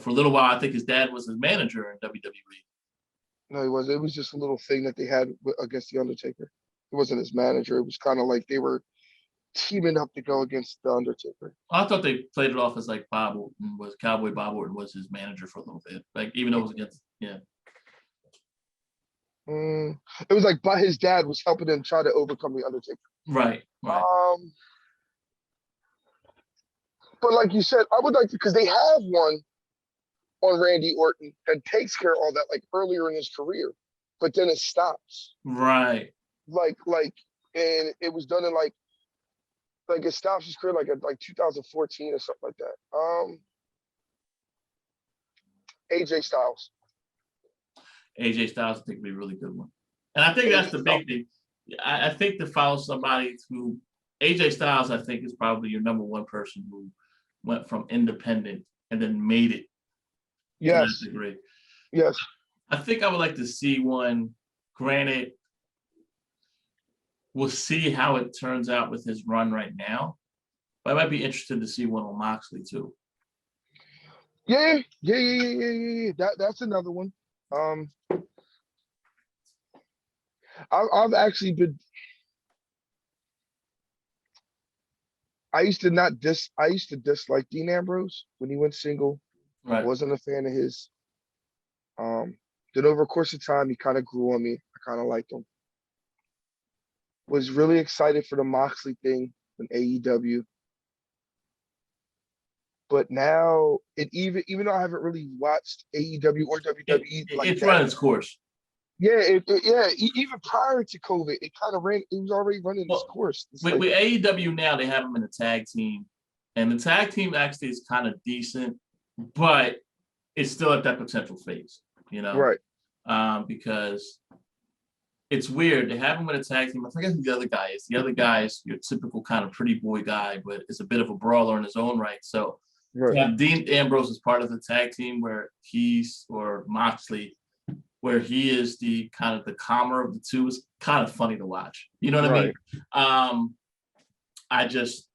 For a little while, I think his dad was his manager in WWE. No, he wasn't. It was just a little thing that they had against The Undertaker. It wasn't his manager. It was kind of like they were teaming up to go against The Undertaker. I thought they played it off as like Cowboy Bob Orton was his manager for a little bit. Like, even though it was against, yeah. It was like, but his dad was helping him try to overcome The Undertaker. Right. But like you said, I would like to, because they have one on Randy Orton that takes care of all that like earlier in his career, but then it stops. Right. Like, and it was done in like it stops his career like at like 2014 or something like that. AJ Styles. AJ Styles, I think, would be a really good one. And I think that's the big thing. I think to follow somebody who AJ Styles, I think, is probably your number one person who went from independent and then made it. Yes. To that degree. Yes. I think I would like to see one. Granted, we'll see how it turns out with his run right now. But I might be interested to see one on Moxley too. Yeah. That's another one. Um, I've actually been. I used to dislike Dean Ambrose when he went single. Right. Wasn't a fan of his. Um, then over the course of time, he kind of grew on me. I kind of liked him. Was really excited for the Moxley thing in AEW. But now, even though I haven't really watched AEW or WWE like It's that, run its course. yeah, even prior to COVID, it kind of ran. It was already running its Well, course. It's with like, AEW now, they have them in a tag team, and the tag team actually is kind of decent, but it's still at that potential phase, right, because it's weird. They have him in a tag team. I forget who the other guy is. The other guy is your typical kind of pretty boy guy, but is a bit of a brawler in his own right. So to right, have Dean Ambrose as part of the tag team where or Moxley, where he is the kind of the calmer of the two is kind of funny to watch. You know what I mean? right, I just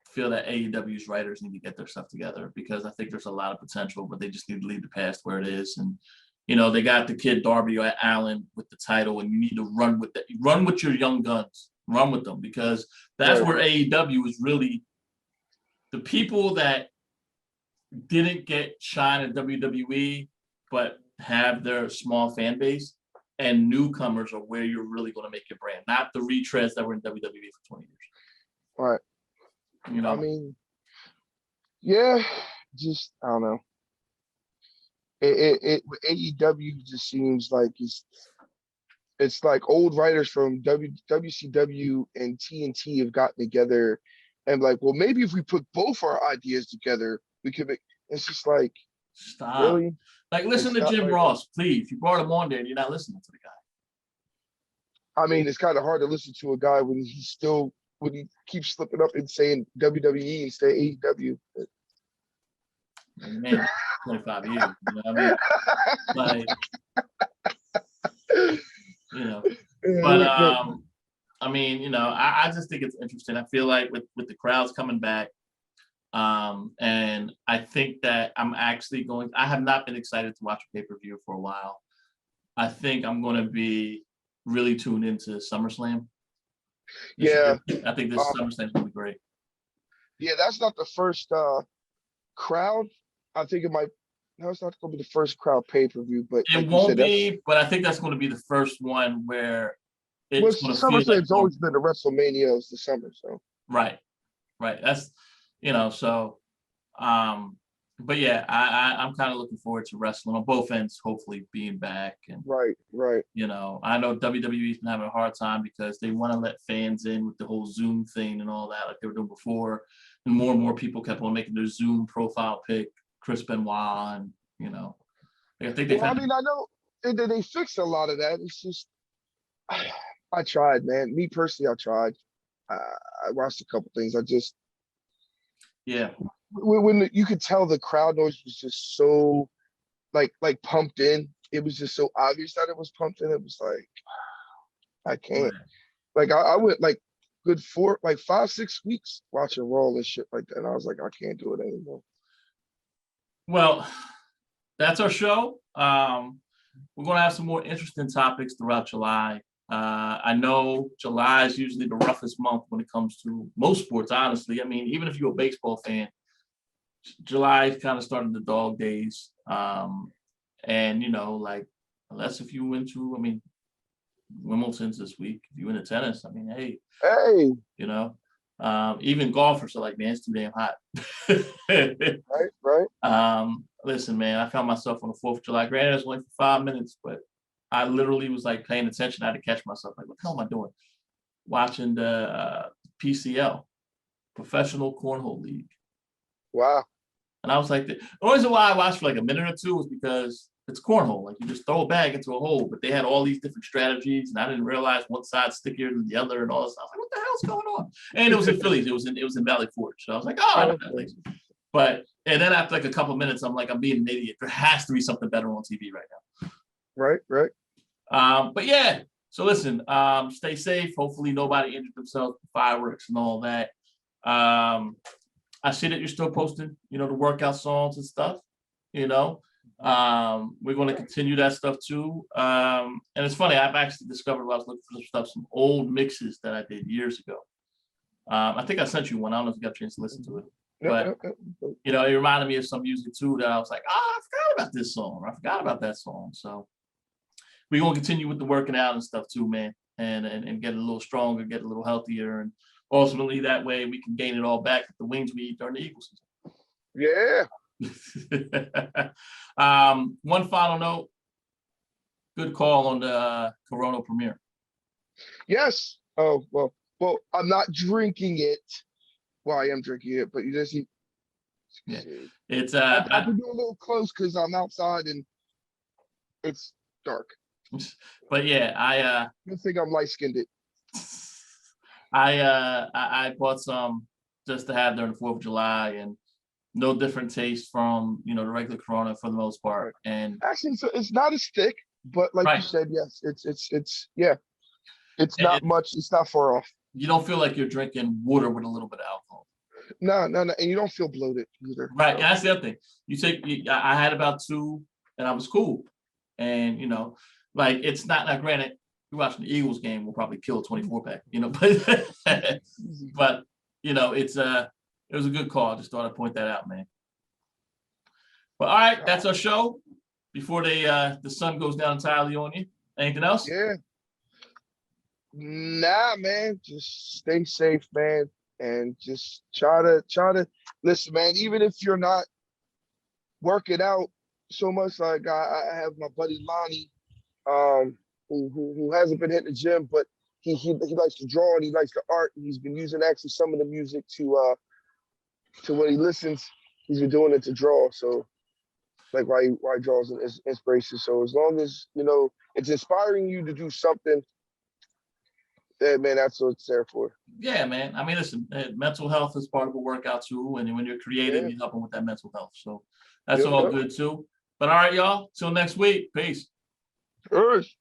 feel that AEW's writers need to get their stuff together because I think there's a lot of potential, but they just need to leave the past where it is. And they got the kid Darby Allin with the title, and you need to run with that. Run with your young guns. Run with them because that's right, where AEW is really the people that didn't get shine at WWE, but have their small fan base and newcomers are where you're really going to make your brand, not the retreads that were in WWE for 20 years. right. You I know, mean, yeah, just I don't know. It with AEW just seems like it's like old writers from WCW and TNT have gotten together and like, well, maybe if we put both our ideas together, we could make. It's just like, stop. really, Like, like listen to stop. Jim Like, Ross, please. You brought him on there, and you're not listening to the guy. I mean, it's kind of hard to listen to a guy when he keeps slipping up and saying WWE instead of AEW. And man, 25 years. You know what I mean? Like, you know. But I mean, I just think it's interesting. I feel like with the crowds coming back, and I think that I have not been excited to watch a pay-per-view for a while. I think I'm going to be really tuned into SummerSlam this Yeah, year. I think this SummerSlam is going to be great. yeah, that's not the first crowd. I think it might. No, it's not going to be the first crowd pay-per-view, but It like you won't said, that's be, but I think that's going to be the first one where well, it's going to feel like SummerSlam's more always been the WrestleMania of the summer. So right, right. That's so. Um, but yeah, I'm kind of looking forward to wrestling on both ends, hopefully being back. And right. I know WWE's been having a hard time because they want to let fans in with the whole Zoom thing and all that, like they were doing before. And more people kept on making their Zoom profile pic Chris Benoit, and I think they've Well, I had. mean, I know they fixed a lot of that. It's just I tried, man. Me personally, I tried. I watched a couple things. I just Yeah. when you could tell the crowd noise was just so like pumped in. It was just so obvious that it was pumped in. It was like I can't. Right. Like I went like good 5-6 weeks watching Raw and shit like that. And I was like, I can't do it anymore. Well, that's our show. We're going to have some more interesting topics throughout July. I know July is usually the roughest month when it comes to most sports, honestly. I mean, even if you're a baseball fan, July is kind of starting the dog days. And, like, unless if you went to, I mean, Wimbledon's this week. If you into tennis, I mean, hey, Hey, even golfers are like, man, it's too damn hot. right. Listen, man, I found myself on the 4th of July. Granted, it was only for 5 minutes, but I literally was like paying attention. I had to catch myself. Like, what the hell am I doing? Watching the PCL, Professional Cornhole League. Wow. And I was like, the only reason why I watched for like a minute or two was because it's cornhole. Like you just throw a bag into a hole, but they had all these different strategies, and I didn't realize one side's stickier than the other and all this. I was like, what the hell's going on? And it was in Phillies. It was in Valley Forge. So I was like, oh, I know that place. But and then after like a couple minutes, I'm like, I'm being an idiot. There has to be something better on TV right now. Right. But yeah. So listen, stay safe. Hopefully nobody injured themselves with fireworks and all that. I see that you're still posting, the workout songs and stuff. you know. We're going to continue that stuff too. And it's funny, I've actually discovered while I was looking for some stuff, some old mixes that I did years ago. I think I sent you one. I don't know if you got a chance to listen to it, but you know, it reminded me of some music too that I was like, oh, I forgot about this song. Or I forgot about that song. So we're going to continue with the working out and stuff too, man, and get a little stronger, get a little healthier, and ultimately that way we can gain it all back with the wings we eat during the Eagles season. Yeah. One final note. Good call on the Corona premiere. Yes. Oh, well, I'm not drinking it. Well, I am drinking it, but you just eat. Yeah. It's I can do a little close because I'm outside and it's dark. But yeah, I think I'm light-skinned it. I bought some just to have during the 4th of July, and no different taste from, you know, the regular Corona for the most part. And actually, so it's not as thick, but like right. you said, yes, it's yeah, it's not much. It's not far off. You don't feel like you're drinking water with a little bit of alcohol. No, and you don't feel bloated either. Right, so. and that's the other thing. You take, I had about 2, and I was cool. And you know, like it's not like, granted, you're watching the Eagles game, we'll probably kill a 24-pack, you know, but you know, it was a good call. I just thought I'd point that out, man. But all right, that's our show. Before the sun goes down entirely on you. Anything else? Yeah. Nah, man. Just stay safe, man, and just try to listen, man. Even if you're not working out so much, like I have my buddy Lonnie, who hasn't been hitting the gym, but he likes to draw and he likes to art, and he's been using actually some of the music to when he listens, he's been doing it to draw. So like why he draws an inspiration. So as long as you know it's inspiring you to do something, then man, that's what it's there for. Yeah, man. I mean, listen, mental health is part of a workout too, and when you're creative, you're helping with that mental health. So that's all good too. But all right, y'all. Till next week. Peace. Earth.